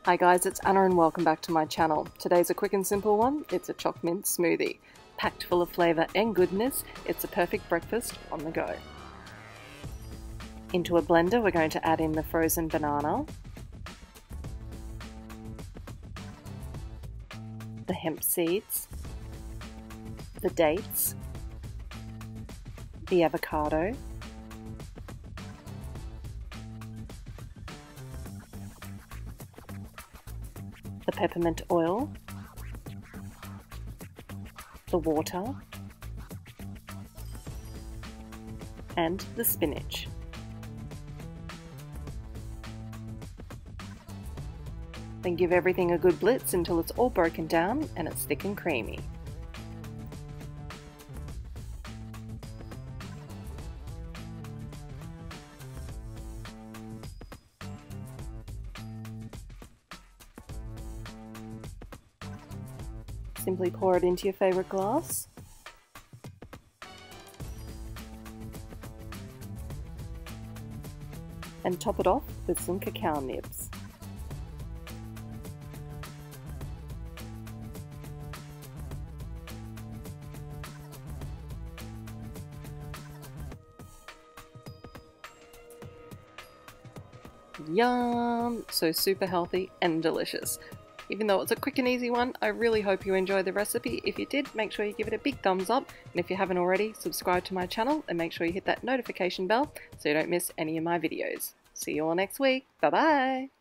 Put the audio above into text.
Hi guys, it's Anna and welcome back to my channel. Today's a quick and simple one. It's a choc mint smoothie. Packed full of flavour and goodness, it's a perfect breakfast on the go. Into a blender we're going to add in the frozen banana, the hemp seeds, the dates, the avocado, the peppermint oil, the water, and the spinach. Then give everything a good blitz until it's all broken down and it's thick and creamy. Simply pour it into your favourite glass. And top it off with some cacao nibs. Yum! So super healthy and delicious. Even though it's a quick and easy one, I really hope you enjoyed the recipe. If you did, make sure you give it a big thumbs up, and if you haven't already, subscribe to my channel and make sure you hit that notification bell so you don't miss any of my videos. See you all next week. Bye bye!